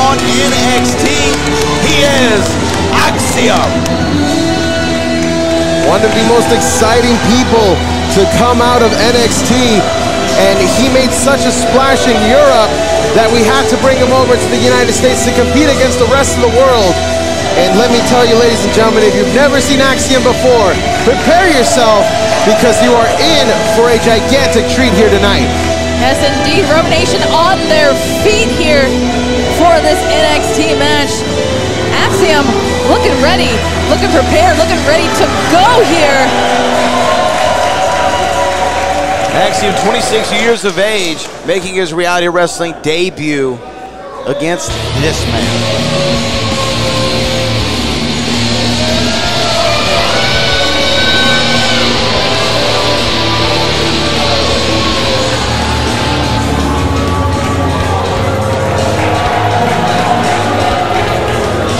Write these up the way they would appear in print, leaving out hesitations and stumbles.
on NXT. He is Axiom. One of the most exciting people to come out of NXT, and he made such a splash in Europe that we had to bring him over to the United States to compete against the rest of the world. And let me tell you, ladies and gentlemen, if you've never seen Axiom before, prepare yourself because you are in for a gigantic treat here tonight. Yes, indeed. Rogue Nation on their feet here for this NXT match. Axiom looking ready, looking prepared, looking ready to go here. Axiom, 26 years of age, making his reality wrestling debut against this man.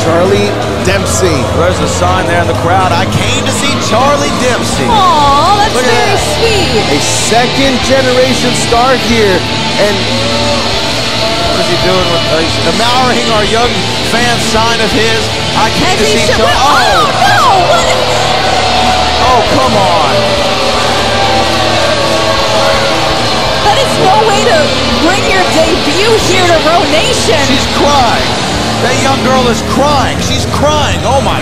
Charlie Dempsey. There's a sign there in the crowd. I came to see Charlie Dempsey. Aw, that's very sweet. A second-generation star here, and what is he doing with he's admiring our young fan sign of his? I came to see Charlie. Oh no! What? Oh, come on. That is no way to bring your debut here to Rogue Nation. She's crying. That young girl is crying. She's crying. Oh my.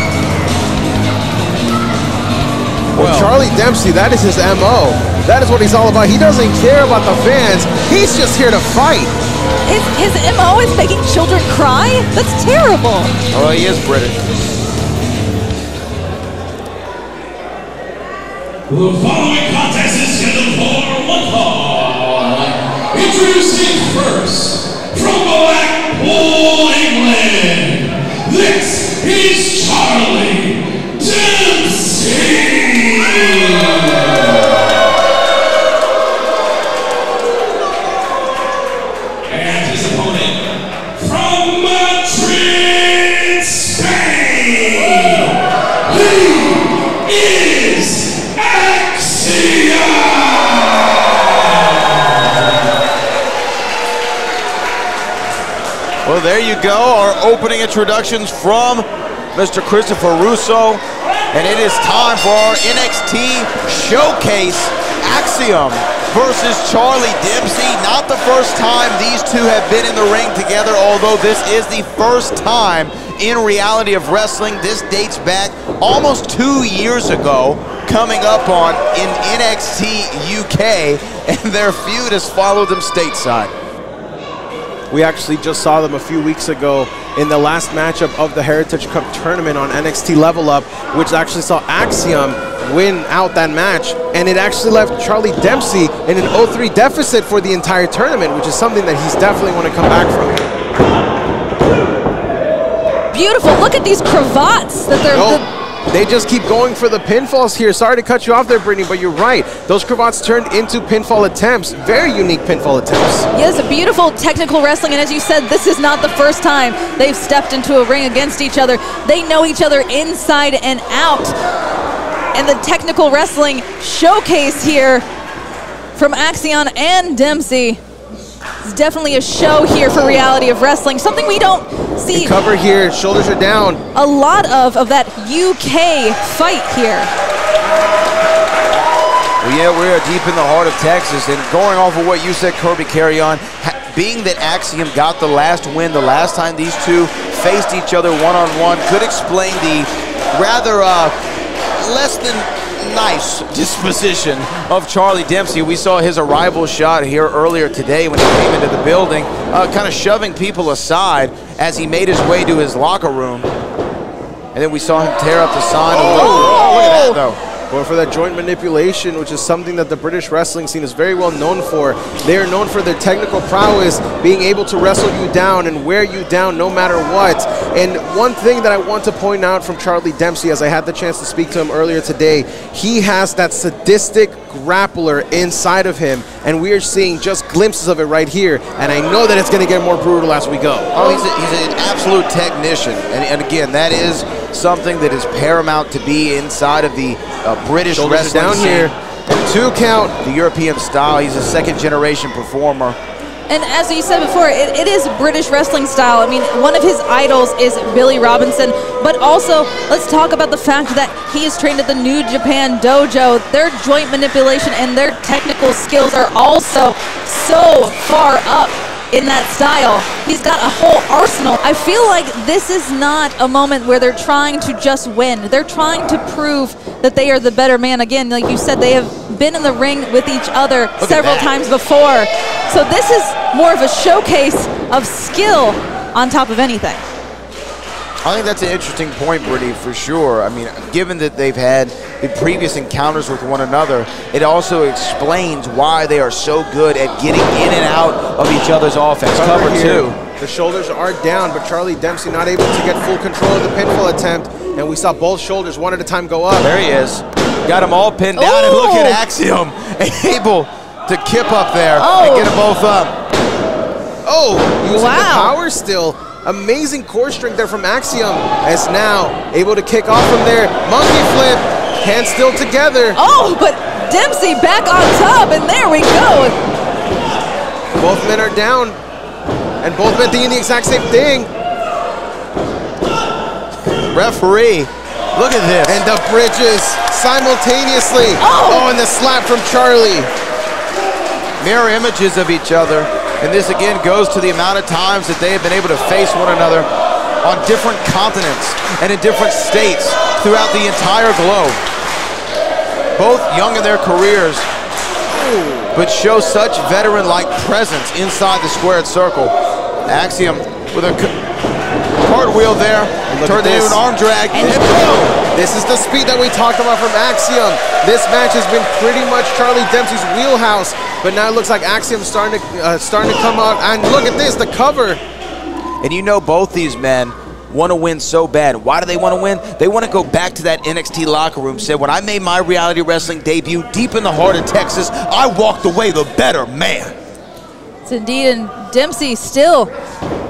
Well, Charlie Dempsey, that is his MO. That is what he's all about. He doesn't care about the fans. He's just here to fight. His MO is making children cry? That's terrible. Oh, he is British. The following contest is scheduled for one fall. Introducing first, from Blackpool, England, this is Charlie Dempsey. And his opponent, from Madrid, Spain, he is Axiom. Well, there you go, our opening introductions from Mr. Christopher Russo, and it is time for our NXT showcase. Axiom versus Charlie Dempsey. Not the first time these two have been in the ring together, although this is the first time in reality of wrestling. This dates back almost 2 years ago, coming up on in NXT UK, and their feud has followed them stateside. We actually just saw them a few weeks ago in the last matchup of the Heritage Cup tournament on NXT Level Up, which actually saw Axiom win out that match, and it actually left Charlie Dempsey in an 0-3 deficit for the entire tournament, which is something that he's definitely want to come back from. Beautiful. Look at these cravats that they're... They just keep going for the pinfalls here. Sorry to cut you off there, Brittany, but you're right. Those cravats turned into pinfall attempts. Very unique pinfall attempts. Yes, beautiful technical wrestling, and as you said, this is not the first time they've stepped into a ring against each other. They know each other inside and out. And the technical wrestling showcase here from Axiom and Dempsey is definitely a show here for reality of wrestling. Something we don't see. And cover here, shoulders are down. A lot of that UK fight here. Well, yeah, we are deep in the heart of Texas, and going off of what you said, Kirby Carry On, being that Axiom got the last win the last time these two faced each other one-on-one, could explain the rather less than nice disposition of Charlie Dempsey. We saw his arrival shot here earlier today when he came into the building, kind of shoving people aside as he made his way to his locker room. And then we saw him tear up the sign. Oh, look at that, though. Going for that joint manipulation, which is something that the British wrestling scene is very well known for. They are known for their technical prowess, being able to wrestle you down and wear you down no matter what. And one thing that I want to point out from Charlie Dempsey, as I had the chance to speak to him earlier today, he has that sadistic grappler inside of him, and we are seeing just glimpses of it right here, and I know that it's going to get more brutal as we go. Oh, he's an absolute technician, and again, that is something that is paramount to be inside of the British wrestling down scene. here, and 2 count. The European style. He's a second-generation performer. And as you said before, it is British wrestling style. I mean, one of his idols is Billy Robinson, but also let's talk about the fact that he is trained at the New Japan Dojo. Their joint manipulation and their technical skills are also so far up in that style. He's got a whole arsenal. I feel like this is not a moment where they're trying to just win. They're trying to prove that they are the better man. Again, like you said, they have been in the ring with each other several times before. So this is more of a showcase of skill on top of anything. I think that's an interesting point, Brittany, for sure. I mean, given that they've had the previous encounters with one another, it also explains why they are so good at getting in and out of each other's offense. Cover two. The shoulders are down, but Charlie Dempsey not able to get full control of the pinfall attempt, and we saw both shoulders one at a time go up. There he is. Got them all pinned down, and look at Axiom able to kip up there and get them both up. Oh, using the power still. Amazing core strength there from Axiom, as now able to kick off from there. Monkey flip, hands still together. Oh, but Dempsey back on top, and there we go. Both men are down, and both men doing the exact same thing. Referee, look at this. And the bridges simultaneously. Oh, and the slap from Charlie. Mirror images of each other. And this again goes to the amount of times that they have been able to face one another on different continents and in different states throughout the entire globe. Both young in their careers, but show such veteran-like presence inside the squared circle. Axiom with a cartwheel there, turned into an arm drag, and boom! This is the speed that we talked about from Axiom. This match has been pretty much Charlie Dempsey's wheelhouse, but now it looks like Axiom's starting to come out. And look at this, the cover. And you know both these men want to win so bad. Why do they want to win? They want to go back to that NXT locker room. Said, when I made my reality wrestling debut deep in the heart of Texas, I walked away the better man. It's indeed, and Dempsey still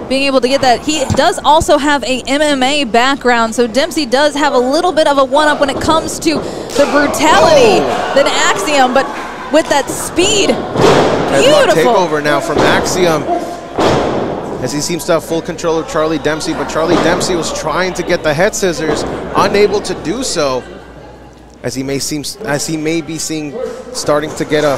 being able to get that. He does also have a MMA background, so Dempsey does have a little bit of a one-up when it comes to the brutality than Axiom, but with that speed, beautiful. Takeover now from Axiom, as he seems to have full control of Charlie Dempsey, but Charlie Dempsey was trying to get the head scissors, unable to do so, as he may be seeing starting to get a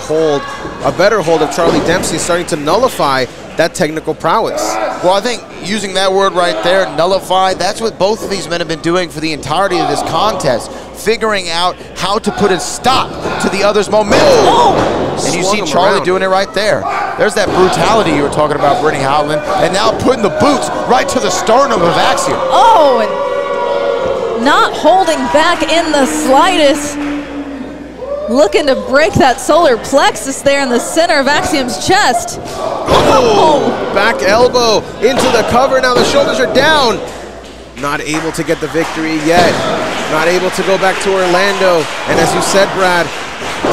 better hold of Charlie Dempsey, starting to nullify that technical prowess. Well, I think using that word right there, nullify, that's what both of these men have been doing for the entirety of this contest, figuring out how to put a stop to the other's momentum. And you see Charlie doing it right there. There's that brutality you were talking about, Brittany Howland, and now putting the boots right to the sternum of Axiom. Oh, and not holding back in the slightest. Looking to break that solar plexus there in the center of Axiom's chest. Oh, back elbow into the cover. Now the shoulders are down. Not able to get the victory yet. Not able to go back to Orlando. And as you said, Brad,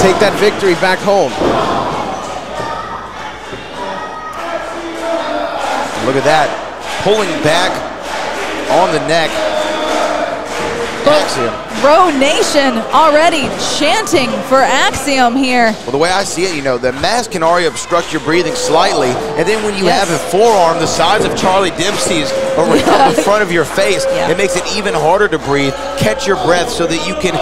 take that victory back home. Look at that. Pulling back on the neck. Axiom. Bro Nation already chanting for Axiom here. Well, the way I see it, you know, the mask can already obstruct your breathing slightly, and then when you have a forearm the size of Charlie Dempsey's around the front of your face, it makes it even harder to breathe, catch your breath so that you can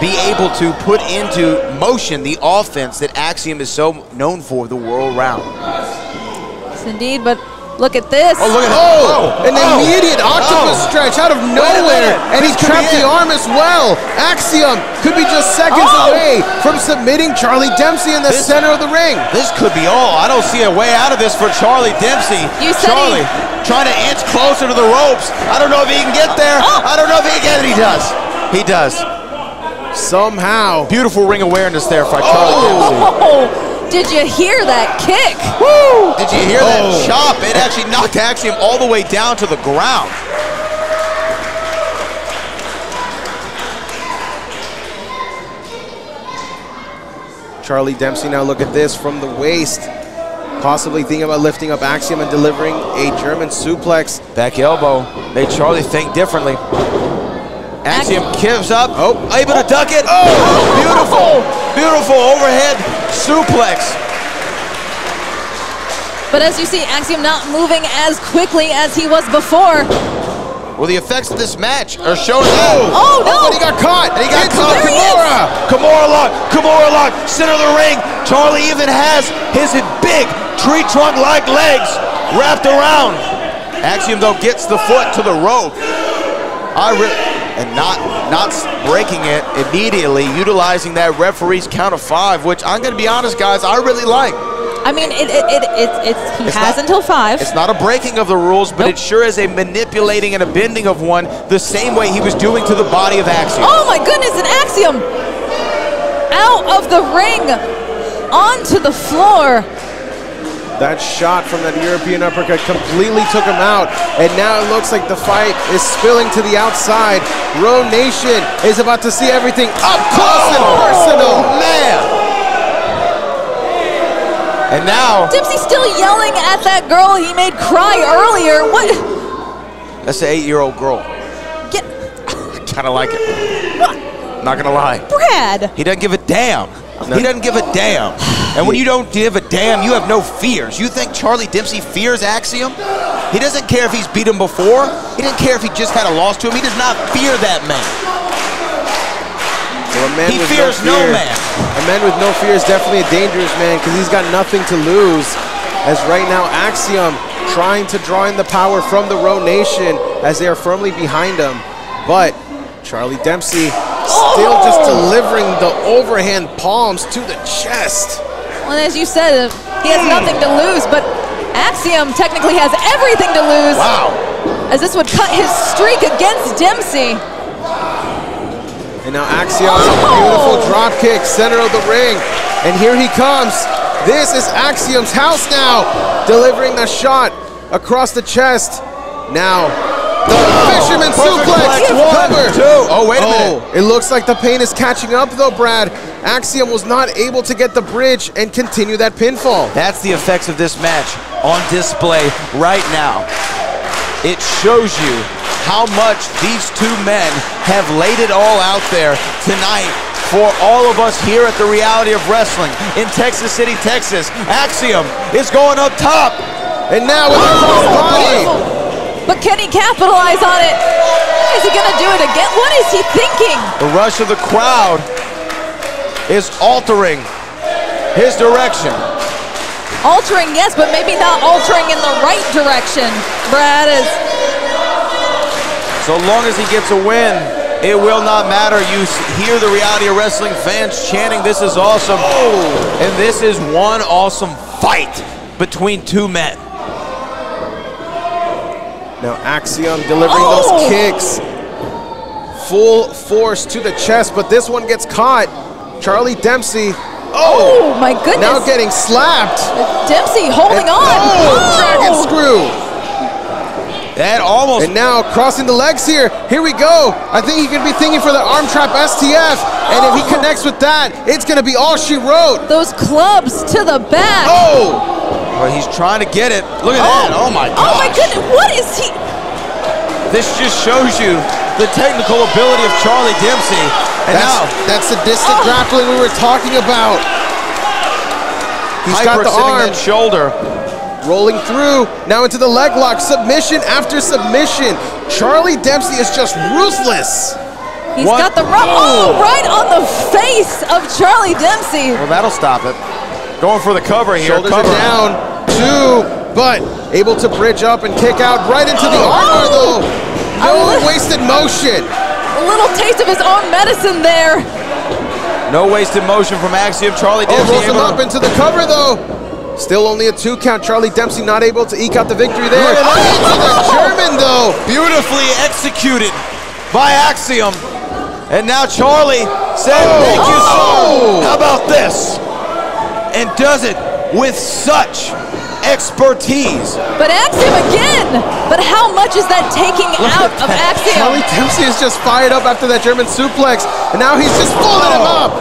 be able to put into motion the offense that Axiom is so known for the world round. Yes, indeed, but look at this. Oh, look at that. An immediate octopus stretch out of nowhere. And he trapped the arm as well. Axiom could be just seconds away from submitting Charlie Dempsey in the center of the ring. This could be all. I don't see a way out of this for Charlie Dempsey. Charlie trying to inch closer to the ropes. I don't know if he can get there. I don't know if he can get it. He does. He does. Somehow. Beautiful ring awareness there for Charlie Dempsey. Did you hear that kick? Woo! Did you hear that chop? It actually knocked Axiom all the way down to the ground. Charlie Dempsey now, look at this from the waist. Possibly thinking about lifting up Axiom and delivering a German suplex. Back elbow. Made Charlie think differently. Axiom gives up. Able to duck it. Beautiful. Beautiful overhead suplex. But as you see, Axiom not moving as quickly as he was before. Well, the effects of this match are showing. Oh, no! And he got caught! And he got caught. Kimura lock, center of the ring. Charlie even has his big tree trunk-like legs wrapped around. Axiom, though, gets the foot to the rope. And not breaking it immediately, utilizing that referee's count of 5, which I'm going to be honest, guys, I really like. I mean, he has until 5. It's not a breaking of the rules, but it sure is a manipulating and a bending of one the same way he was doing to the body of Axiom. Oh my goodness, and Axiom out of the ring, onto the floor. That shot from that European uppercut completely took him out, and now it looks like the fight is spilling to the outside. Row Nation is about to see everything up close and personal. Man! And now Dempsey still yelling at that girl he made cry earlier. What? That's an 8-year-old girl. Get. Kind of like it. What? Not gonna lie. Brad. He doesn't give a damn. No. He doesn't give a damn. And when you don't give a damn, you have no fears. You think Charlie Dempsey fears Axiom? He doesn't care if he's beat him before. He doesn't care if he just had a loss to him. He does not fear that man. Well, he fears no man. A man with no fear is definitely a dangerous man because he's got nothing to lose. As right now, Axiom trying to draw in the power from the Row Nation as they are firmly behind him. But Charlie Dempsey still just delivering the overhand palms to the chest. Well, as you said, he has nothing to lose, but Axiom technically has everything to lose. Wow. As this would cut his streak against Dempsey. And now Axiom's beautiful drop kick, center of the ring. And here he comes. This is Axiom's house now, delivering the shot across the chest. Now, the fisherman suplex. One, two. Oh, wait a minute. It looks like the pain is catching up though, Brad. Axiom was not able to get the bridge and continue that pinfall. That's the effects of this match on display right now. It shows you how much these two men have laid it all out there tonight for all of us here at the Reality of Wrestling in Texas City, Texas. Axiom is going up top. And now with a cross body. But can he capitalize on it? Is he gonna do it again? What is he thinking? The rush of the crowd is altering his direction. Altering, yes, but maybe not altering in the right direction. Brad is... So long as he gets a win, it will not matter. You hear the Reality of Wrestling fans chanting, "This is awesome." Oh. And this is one awesome fight between two men. Now Axiom delivering those kicks. Full force to the chest, but this one gets caught. Charlie Dempsey. Oh my goodness. Now getting slapped. Dempsey holding on. Dragon screw. That almost. And now crossing the legs here. Here we go. I think he could be thinking for the arm trap STF. And if he connects with that, it's going to be all she wrote. Those clubs to the back. Well, he's trying to get it. Look at that. Oh my God. Oh my goodness. What is he? This just shows you the technical ability of Charlie Dempsey. And that's the distant grappling we were talking about. He's got the arm. That shoulder. Rolling through, now into the leg lock, submission after submission. Charlie Dempsey is just ruthless. He's got the right on the face of Charlie Dempsey. Well, that'll stop it. Going for the cover here. Shoulders are down, but able to bridge up and kick out right into the armbar though. No wasted motion. A little taste of his own medicine there. No wasted motion from Axiom. Charlie Dempsey rolls him up into the cover though. Still only a 2 count. Charlie Dempsey not able to eke out the victory there. Into the German though. Beautifully executed by Axiom. And now Charlie said, "Thank you, sir. How about this?" And does it with such expertise. But Axiom again. But how much is that taking out of Axiom? Charlie Dempsey is just fired up after that German suplex. And now he's just folding him up.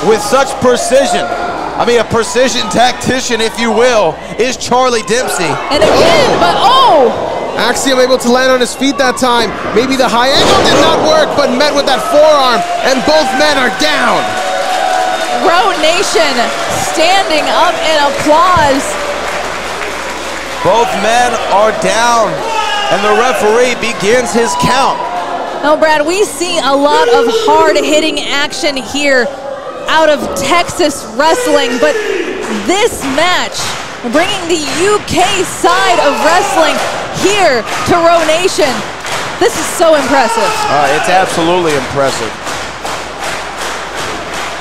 With such precision. I mean, a precision tactician, if you will, is Charlie Dempsey. And again, but Axiom able to land on his feet that time. Maybe the high angle did not work, but met with that forearm, and both men are down. Row Nation standing up in applause Both men are down, and the referee begins his count. No, Brad, we see a lot of hard-hitting action here out of Texas wrestling, but this match, bringing the UK side of wrestling here to Row Nation, this is so impressive. It's absolutely impressive.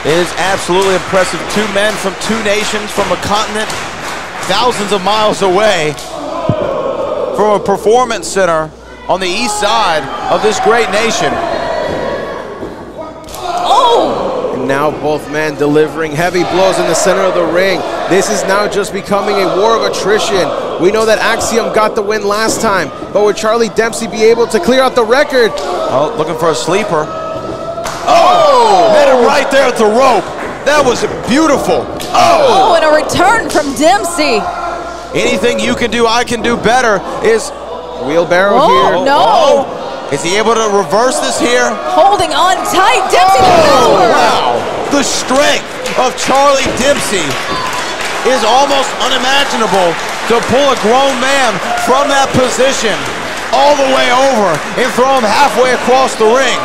It is absolutely impressive. Two men from two nations, from a continent thousands of miles away, from a performance center on the east side of this great nation. Oh! And now both men delivering heavy blows in the center of the ring. This is now just becoming a war of attrition. We know that Axiom got the win last time, but would Charlie Dempsey be able to clear out the record? Oh, looking for a sleeper. Oh! Met him right there at the rope. That was beautiful. Oh, and a return from Dempsey. Anything you can do, I can do better is... Wheelbarrow here. No. Oh. Is he able to reverse this here? Holding on tight, Dempsey the power. Wow. The strength of Charlie Dempsey is almost unimaginable to pull a grown man from that position all the way over and throw him halfway across the ring.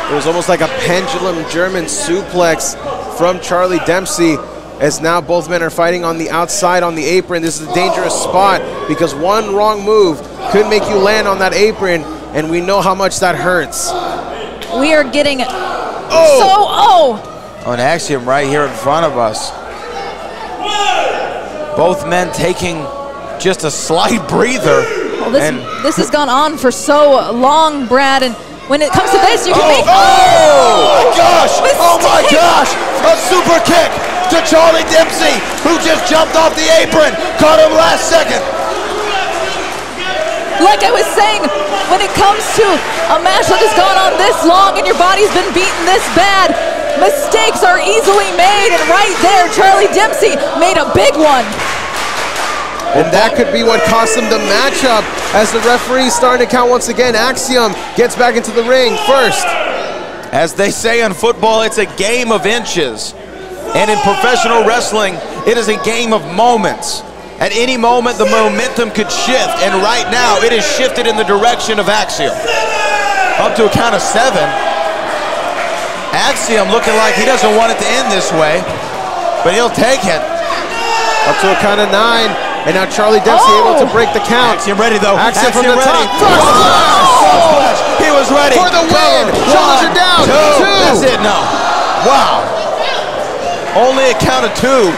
It was almost like a pendulum German suplex from Charlie Dempsey, as now both men are fighting on the outside on the apron. This is a dangerous spot because one wrong move could make you land on that apron, and we know how much that hurts. We are getting an Axiom right here in front of us. Both men taking just a slight breather. Well, this has gone on for so long, Brad, and when it comes to this, you can make... Oh my gosh! Mistake. Oh my gosh! A super kick to Charlie Dempsey, who just jumped off the apron, caught him last second. Like I was saying, when it comes to a match that has gone on this long and your body's been beaten this bad, mistakes are easily made, and right there, Charlie Dempsey made a big one. And that could be what cost him the matchup, as the referee is starting to count once again. Axiom gets back into the ring first. As they say in football, it's a game of inches. And in professional wrestling, it is a game of moments. At any moment, the momentum could shift, and right now, it is shifted in the direction of Axiom. Up to a count of 7. Axiom looking like he doesn't want it to end this way, but he'll take it. Up to a count of 9. And now Charlie Dempsey able to break the count. Axiom ready though. Axiom from the top. Front splash. He was ready. For the win. Shoulders are down. 2. That's it. No. Wow. Only a count of 2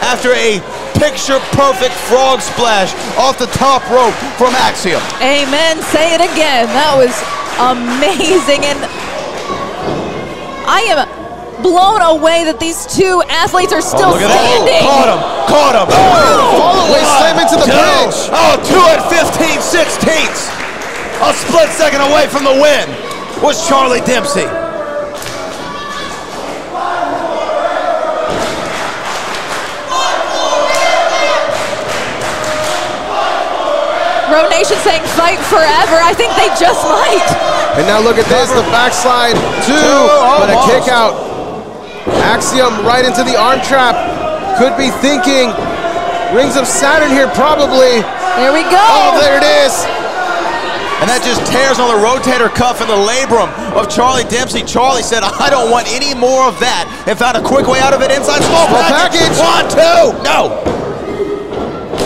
after a picture-perfect frog splash off the top rope from Axiom. Amen. Say it again. That was amazing, and I am blown away that these two athletes are still standing. Caught him. Follow-away slam into the bridge. 2 and 15/16. A split second away from the win was Charlie Dempsey. Row Nation saying fight forever. I think they just might. And now look at this, the backslide 2, but a kick out. Axiom right into the arm trap. Could be thinking Rings of Saturn here, probably. There we go. Oh, there it is. And that just tears on the rotator cuff and the labrum of Charlie Dempsey. Charlie said, I don't want any more of that, and found a quick way out of it inside small package. 1, 2, no.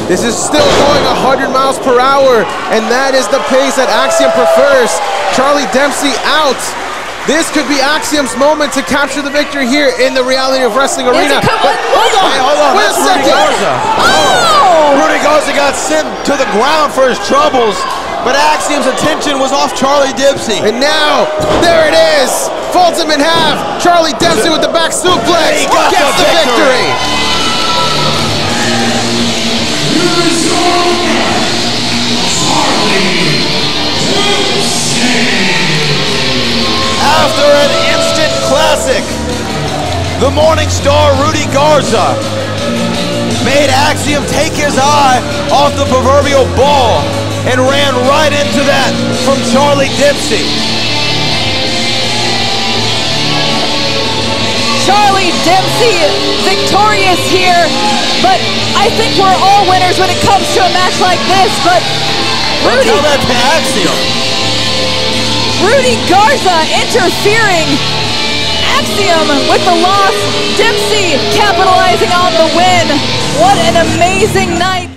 This is still going 100 miles per hour, and that is the pace that Axiom prefers. Charlie Dempsey out. This could be Axiom's moment to capture the victory here in the Reality of Wrestling arena. Hold on. Wait a second. Rudy Garza got sent to the ground for his troubles, but Axiom's attention was off Charlie Dempsey. And now, there it is. Folds him in half. Charlie Dempsey with the back suplex. He got gets the victory. After an instant classic, the Morning Star Rudy Garza made Axiom take his eye off the proverbial ball and ran right into that from Charlie Dempsey. Charlie Dempsey victorious here but I think we're all winners when it comes to a match like this. But Rudy, tell that to Axiom. Rudy Garza interfering. Axiom with the loss. Dempsey capitalizing on the win. What an amazing night.